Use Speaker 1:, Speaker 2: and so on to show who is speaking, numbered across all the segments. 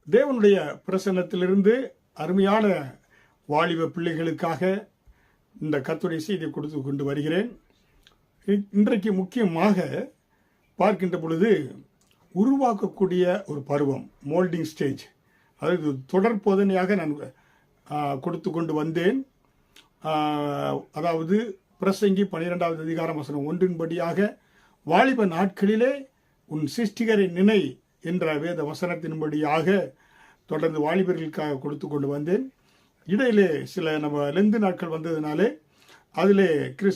Speaker 1: தேவனுடைய பிரசன்னத்திலிருந்து அருமையான வாலிப பிள்ளைகளுக்காக இந்த கர்த்தருடைய செய்தியை கொடுத்து கொண்டு வருகிறேன். இன்றைக்கு முக்கியமாக பார்க்கின்ற பொழுது உருவாக்கக்கூடிய ஒரு பருவம், மோல்டிங் ஸ்டேஜ், அதாவது தொடர் போதனையாக நான் கொடுத்து கொண்டு வந்தேன். அதாவது பிரசங்கி 12வது அதிகாரம் வசனம் 1 வாலிப நாட்களிலே உன் சிருஷ்டிகரை நினை என்ற வேத வசனத்தின்படியாக தொடர்ந்து வாலிபர்களுக்காக கொடுத்து கொண்டு வந்தேன். இடையிலே சில நம்ம லெந்து நாட்கள் வந்ததுனாலே அதிலே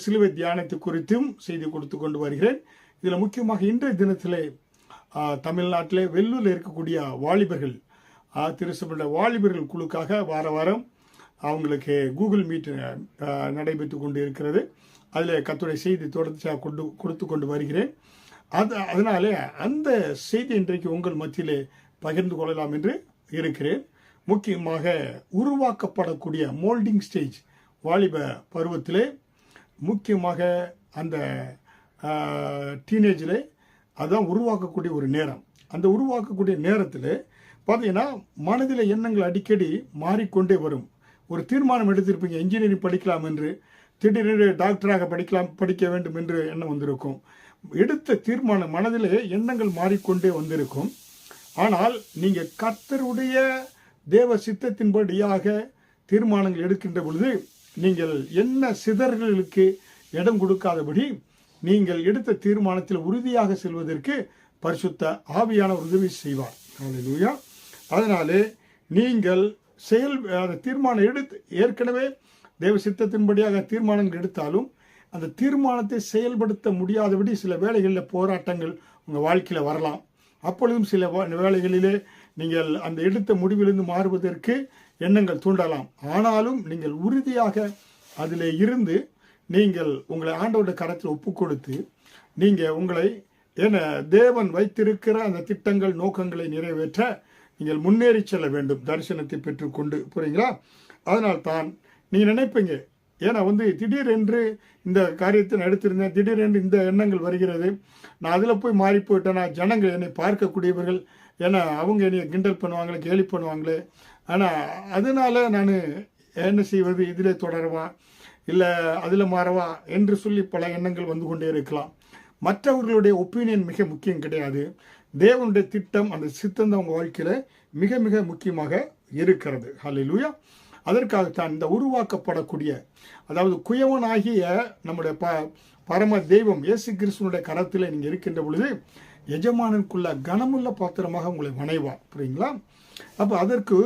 Speaker 1: சிலுவை தியானத்தை குறித்தும் செய்தி கொடுத்து கொண்டு வருகிறேன். இதில் முக்கியமாக இன்றைய தினத்திலே தமிழ்நாட்டிலே வெள்ளூரில் இருக்கக்கூடிய வாலிபர்கள், திருச்சபையுடைய வாலிபர்கள் குழுக்காக வார வாரம் அவங்களுக்கு கூகுள் மீட் நடைபெற்று கொண்டு இருக்கிறது. அதில் கர்த்தருடைய செய்தி தொடர்ச்சியாக கொடுத்து கொண்டு வருகிறேன். அதனாலே அந்த செய்தி இன்றைக்கு உங்கள் மத்தியிலே பகிர்ந்து கொள்ளலாம் என்று இருக்கிறேன். முக்கியமாக உருவாக்கப்படக்கூடிய மோல்டிங் ஸ்டேஜ், வாலிப பருவத்திலே முக்கியமாக அந்த டீனேஜில் அதுதான் உருவாக்கக்கூடிய ஒரு நேரம். அந்த உருவாக்கக்கூடிய நேரத்தில் பார்த்தீங்கன்னா மனதில் எண்ணங்கள் அடிக்கடி மாறிக்கொண்டே வரும். ஒரு தீர்மானம் எடுத்திருப்பீங்க, இன்ஜினியரிங் படிக்கலாம் என்று, திடீரென்று டாக்டராக படிக்க வேண்டும் என்று எண்ணம் வந்திருக்கும். எடுத்த தீர்மானம் மனதிலே எண்ணங்கள் மாறிக்கொண்டே வந்திருக்கும். ஆனால் நீங்கள் கர்த்தருடைய தேவ சித்தத்தின்படியாக தீர்மானங்கள் எடுக்கின்ற பொழுது நீங்கள் என்ன சிதறல்களுக்கு இடம் கொடுக்காதபடி நீங்கள் எடுத்த தீர்மானத்தில் உறுதியாக செல்வதற்கு பரிசுத்த ஆவியானவர் உதவி செய்வார். ஹல்லேலூயா. அதனாலே நீங்கள் தீர்மானம் எடுத்து ஏற்கனவே தேவ சித்தத்தின்படியாக தீர்மானங்கள் எடுத்தாலும் அந்த தீர்மானத்தை செயல்படுத்த முடியாதபடி சில வேளைகளில் போராட்டங்கள் உங்கள் வாழ்க்கையில் வரலாம். அப்பொழுதும் சில வேளைகளிலே நீங்கள் அந்த எடுத்த முடிவிலிருந்து மாறுவதற்கு எண்ணங்கள் தூண்டலாம். ஆனாலும் நீங்கள் உறுதியாக அதில் இருந்து நீங்கள் உங்களை ஆண்டவருடைய கரத்தில் ஒப்பு கொடுத்து நீங்கள் உங்களை தேவன் வைத்திருக்கிற அந்த திட்டங்கள் நோக்கங்களை நிறைவேற்ற நீங்கள் முன்னேறி செல்ல வேண்டும், தரிசனத்தை பெற்றுக்கொண்டு. புரியுங்களா? அதனால் தான் நீங்கள் நினைப்பீங்க, ஏன்னா திடீரென்று இந்த காரியத்தை எடுத்திருந்தேன், திடீரென்று இந்த எண்ணங்கள் வருகிறது, நான் அதில் போய் மாறி போயிட்டேன்னா ஜனங்கள் என்னை பார்க்கக்கூடியவர்கள், ஏன்னா அவங்க என்னை கிண்டல் பண்ணுவாங்களே, கேலி பண்ணுவாங்களே, ஆனால் அதனால நான் என்ன செய்வது, இதில் தொடரவா இல்லை அதில் மாறவா என்று சொல்லி பல எண்ணங்கள் வந்து கொண்டே இருக்கலாம். மற்றவர்களுடைய ஒப்பீனியன் மிக முக்கியம் கிடையாது. தேவனுடைய திட்டம், அந்த சித்தம் தான் உங்கள் வாழ்க்கையில் மிக மிக முக்கியமாக இருக்கிறது. ஹல்லேலூயா. அதற்காகத்தான் இந்த உருவாக்கப்படக்கூடிய, அதாவது குயவனாகிய நம்முடைய பரம தெய்வம் இயேசு கிறிஸ்துவனுடைய கரத்தில் நீங்கள் இருக்கின்ற பொழுது எஜமானனுக்குள்ள கனமுள்ள பாத்திரமாக உங்களை வணைவார். புரியுங்களா? அப்போ அதற்கு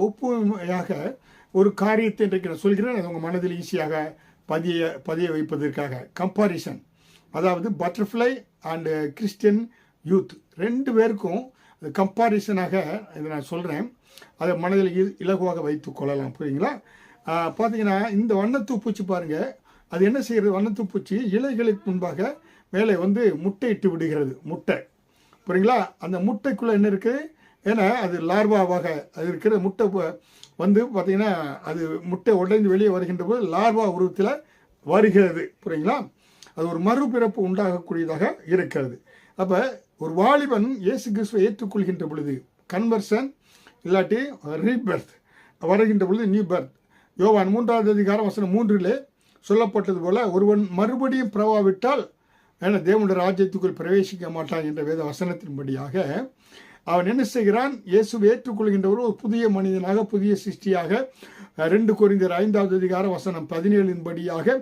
Speaker 1: ஒப்புமையாக ஒரு காரியத்தை இன்றைக்கு நான் சொல்கிறேன். அது உங்கள் மனதில் ஈஸியாக பதிய வைப்பதற்காக. கம்பாரிசன், அதாவது பட்டர்ஃப்ளை அண்டு கிறிஸ்டியன் யூத் ரெண்டு பேருக்கும் கம்பாரிசனாக இதை நான் சொல்கிறேன். அதை மனதில் இலகுவாக வைத்து கொள்ளலாம். புரியுங்களா? பார்த்தீங்கன்னா இந்த வண்ணத்தூப்பூச்சி பாருங்கள், அது என்ன செய்கிறது? வண்ணத்தூப்பூச்சி இலைகளுக்கு முன்பாக மேலே முட்டையிட்டு விடுகிறது. முட்டை, புரியுங்களா? அந்த முட்டைக்குள்ளே என்ன இருக்குது? ஏன்னா அது லார்வாவாக அது இருக்கிற முட்டை பார்த்தீங்கன்னா அது முட்டை உடைந்து வெளியே வருகின்ற போது லார்வா உருவத்தில் வருகிறது. புரியுங்களா? அது ஒரு மறுபிறப்பு உண்டாகக்கூடியதாக இருக்கிறது. அப்போ ஒரு வாலிபன் இயேசு கிறிஸ்துவை ஏற்றுக்கொள்கின்ற பொழுது கன்வர்ஷன் இல்லாட்டி ரீபர்த் வருகின்ற பொழுது நியூ பர்த். யோவான் 3வது அதிகாரம் வசனம் 3 சொல்லப்பட்டது போல ஒருவன் மறுபடியும் பிறவாவிட்டால் தேவனுடைய ராஜ்யத்துக்குள் பிரவேசிக்க மாட்டான் என்ற வேத வசனத்தின்படியாக அவன் என்ன செய்கிறான்? இயேசுவை ஏற்றுக்கொள்கின்றவர் ஒரு புதிய மனிதனாக, புதிய சிருஷ்டியாக 2 கொரிந்தியர் 5வது அதிகாரம் வசனம் 17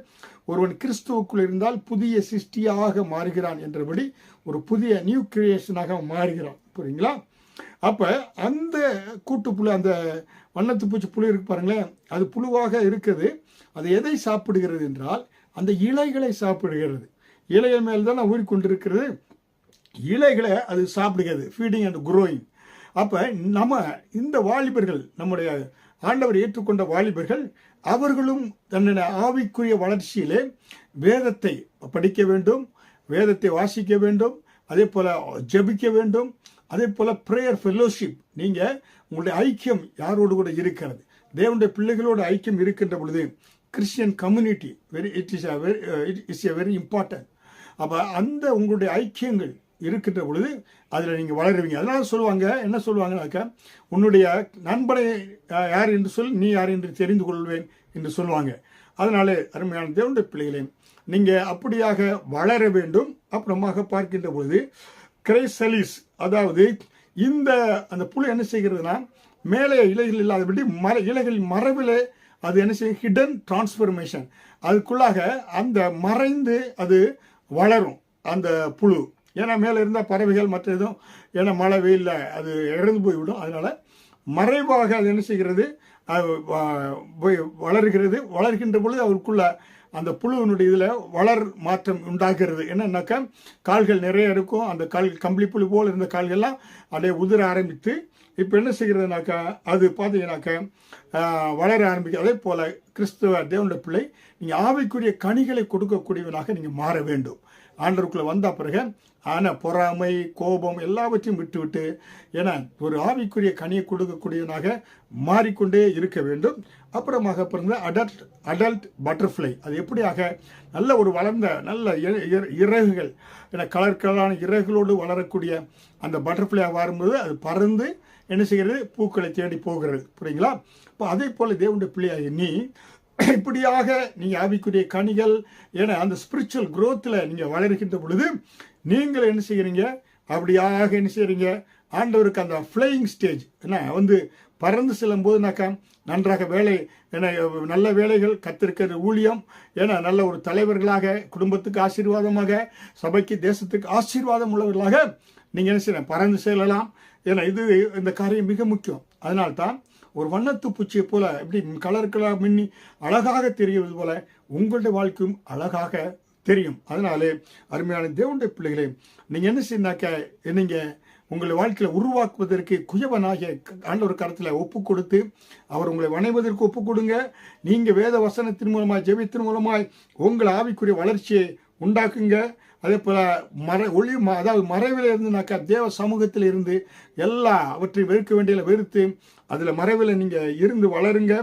Speaker 1: ஒருவன் கிறிஸ்துவுக்குள் இருந்தால் புதிய சிருஷ்டியாக மாறுகிறான் என்றபடி ஒரு புதிய நியூ கிரியேஷனாக மாறுகிறான். புரியுங்களா? அப்போ அந்த கூட்டுப்புழு, அந்த வண்ணத்து பூச்சி புழு இருக்கு பாருங்களேன், அது புழுவாக இருக்குது. அது எதை சாப்பிடுகிறது என்றால் அந்த இலைகளை சாப்பிடுகிறது. இலைகள் மேல் தான் ஊறிக்கொண்டிருக்கிறது, இலைகளை அது சாப்பிடுகிறது. Feeding and growing. அப்போ நம்ம இந்த வாலிபர்கள், நம்முடைய ஆண்டவர் ஏற்றுக்கொண்ட வாலிபர்கள், அவர்களும் தன்னுடைய ஆவிக்குரிய வளர்ச்சியிலே வேதத்தை படிக்க வேண்டும், வேதத்தை வாசிக்க வேண்டும், அதே போல் ஜெபிக்க வேண்டும், அதே போல் ப்ரேயர் ஃபெல்லோஷிப். நீங்கள் உங்களுடைய ஐக்கியம் யாரோடு கூட இருக்கிறது? தேவனுடைய பிள்ளைகளோட ஐக்கியம் இருக்கின்ற பொழுது Christian community it's a very important. அப்போ அந்த உங்களுடைய ஐக்கியங்கள் இருக்கின்ற பொழுது அதில் நீங்கள் வளருவீங்க. அதனால சொல்லுவாங்க, என்ன சொல்லுவாங்கனாக்கா, உன்னுடைய நண்பனை யார் என்று சொல், நீ யார் என்று தெரிந்து கொள்வேன் என்று சொல்லுவாங்க. அதனாலே அருமையான தேவனுடைய பிள்ளைகளே, நீங்கள் அப்படியாக வளர வேண்டும். அப்புறமாக பார்க்கின்ற பொழுது கிரைசலிஸ், அதாவது அந்த புழு என்ன செய்கிறதுனா, மேலே இலைகள் இல்லாதபடி இலைகளின் மரபிலே அது என்ன செய்யும், ஹிடன் டிரான்ஸ்ஃபர்மேஷன், அதுக்குள்ளாக அந்த மறைந்து அது வளரும் அந்த புழு. ஏன்னா மேலே இருந்தால் பறவைகள் மற்ற எதுவும், ஏன்னா மழை வெயிலில் அது இறந்து போய்விடும். அதனால் மறைவாக அது என்ன செய்கிறது, வளர்கின்ற பொழுது அவருக்குள்ள அந்த புழுவினுடைய இதில் வளர் மாற்றம் உண்டாகிறது. என்னன்னாக்கா, கால்கள் நிறைய இருக்கும், அந்த கம்பளி புழு போல் இருந்த கால்கள்லாம் அப்படியே உதிர ஆரம்பித்து இப்போ என்ன செய்கிறதுனாக்கா, அது பார்த்தீங்கன்னாக்கா வளர ஆரம்பிக்கும். அதே போல் கிறிஸ்துவ தேவனுடைய பிள்ளை, நீங்கள் ஆவிக்குரிய கனிகளை கொடுக்கக்கூடியவனாக நீங்கள் மாற வேண்டும். ஆண்டவருக்குள்ளே வந்த பிறகு பொறாமை, கோபம் எல்லாவற்றையும் விட்டுவிட்டு, ஏன்னா ஒரு ஆவிக்குரிய கனியை கொடுக்கக்கூடியவனாக மாறிக்கொண்டே இருக்க வேண்டும். அப்புறமாக பிறந்த அடல்ட் பட்டர்ஃப்ளை, அது எப்படியாக நல்ல ஒரு வளர்ந்த நல்ல இறகுகள், ஏன்னா கலரான இறகுகளோடு வளரக்கூடிய அந்த பட்டர்ஃப்ளையாக வரும்போது அது பறந்து என்ன செய்கிறது, பூக்களை தேடி போகிறது. புரியுங்களா? இப்போ அதே போல் தேவனுடைய பிள்ளையாக நீ இப்படியாக நீங்கள் ஆவிக்குரிய கனிகள், ஏன்னா அந்த ஸ்பிரிச்சுவல் குரோத்தில் நீங்கள் வளர்கின்ற பொழுது நீங்கள் என்ன செய்கிறீங்க, அப்படியாக என்ன செய்கிறீங்க, ஆண்டவருக்கு அந்த ஃப்ளையிங் ஸ்டேஜ் என்ன பறந்து செல்லும் போதுனாக்கா நன்றாக வேலை, ஏன்னா நல்ல வேலைகள் கத்திருக்கிற ஊழியம், ஏன்னா நல்ல ஒரு தலைவர்களாக, குடும்பத்துக்கு ஆசீர்வாதமாக, சபைக்கு தேசத்துக்கு ஆசீர்வாதம் உள்ளவர்களாக நீங்கள் என்ன செய்யலாம், பறந்து செல்லலாம். ஏன்னா இந்த காரியம் மிக முக்கியம். அதனால்தான் ஒரு வண்ணத்து பூச்சியை போல எப்படி கலர்களாக மின்னி அழகாக தெரிவது போல உங்களுடைய வாழ்க்கையும் அழகாக தெரியும். அதனாலே அருமையான தேவனுடைய பிள்ளைகளே, நீங்கள் என்ன செய்யணாக்க, நீங்கள் உங்களை வாழ்க்கையில் உருவாக்குவதற்கு குயவனாகிய ஆண்டவர் கரத்தில் ஒப்பு கொடுத்து அவர் உங்களை வணைவதற்கு ஒப்பு கொடுங்க. நீங்கள் வேத வசனத்தின் மூலமாய், ஜெபத்தின் மூலமாய் உங்கள் ஆவிக்குரிய வளர்ச்சியை உண்டாக்குங்க. அதே போல் அதாவது மறைவில் இருந்துனாக்கா தேவ சமூகத்தில் இருந்து அவற்றையும் வெறுக்க வேண்டிய வெறுத்து அதில் மறைவில் நீங்கள் இருந்து வளருங்க.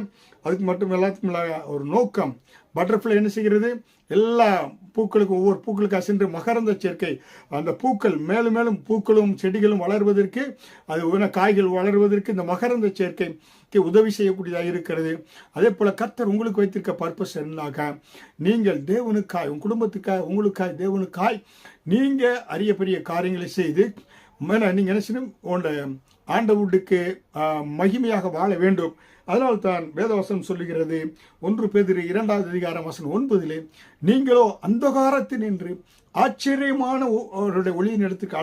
Speaker 1: அதுக்கு மட்டும் எல்லாத்துக்கும் ஒரு நோக்கம், பட்டர்ஃப்ளை என்ன செய்கிறது, எல்லா பூக்களுக்கும் ஒவ்வொரு பூக்களுக்காக சென்று மகரந்த சேர்க்கை, அந்த பூக்கள் மேலும் மேலும் பூக்களும் செடிகளும் வளர்வதற்கு, அது காய்கள் வளர்வதற்கு இந்த மகரந்த சேர்க்கைக்கு உதவி செய்யக்கூடியதாக இருக்கிறது. அதே போல் கர்த்தர் உங்களுக்கு வைத்திருக்க பர்பஸ் என்னன்னாக்கா, நீங்கள் தேவனுக்காய், உங்கள் குடும்பத்துக்காய், உங்களுக்காய், தேவனுக்காய் நீங்கள் அரிய பெரிய காரியங்களை செய்து நீங்கள் என்ன செய்யணும், உங்களுடைய ஆண்டவருக்கு மகிமையாக வாழ வேண்டும். அதனால் தான் வேதவசனம் சொல்லுகிறது, 1 பேதுரு 2வது அதிகாரம் வசனம் 9, நீங்களோ அந்தகாரத்தில் நின்று ஆச்சரியமான ஒளியின் இடத்துக்கு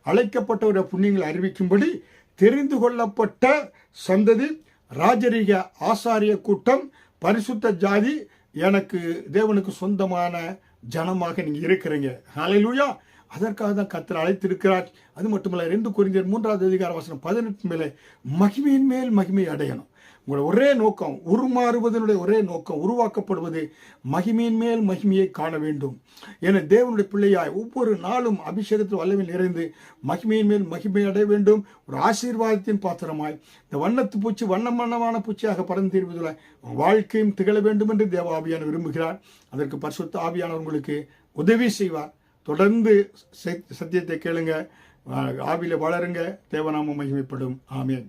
Speaker 1: அழைக்கப்பட்டவருடைய புண்ணியங்களை அறிவிக்கும்படி தெரிந்து கொள்ளப்பட்ட சந்ததி, ராஜரீக ஆசாரிய கூட்டம், பரிசுத்த ஜாதி, எனக்கு தேவனுக்கு சொந்தமான ஜனமாக நீங்கள் இருக்கிறீங்க. ஹல்லேலூயா! அதற்காக தான் கர்த்தர் அழைத்திருக்கிறார். அது மட்டுமல்ல, 2 கொரிந்தியர் 3வது அதிகாரம் வசனம் 18 மேலே மகிமையின் மேல் மகிமை அடையணும். உங்களோட ஒரே நோக்கம், உருமாறுவதனுடைய ஒரே நோக்கம், உருவாக்கப்படுவது மகிமையின் மேல் மகிமையை காண வேண்டும். என தேவனுடைய பிள்ளையாய் ஒவ்வொரு நாளும் அபிஷேகத்தில் வல்லமையில் நிறைந்து மகிமையின் மேல் மகிமை அடைய வேண்டும். ஒரு ஆசீர்வாதத்தின் பாத்திரமாய் இந்த வண்ணத்து பூச்சி வண்ணமான பூச்சியாக பறந்து தீர்வதில் வாழ்க்கையும் திகழ வேண்டும் என்று தேவ ஆவியானவர் விரும்புகிறார். அதற்கு பரிசுத்த ஆவியானவர் உங்களுக்கு உதவி செய்வார். தொடர்ந்து சத்தியத்தை கேளுங்க, ஆவியில வளருங்க, தேவநாமம் மகிமைப்படும். ஆமென்.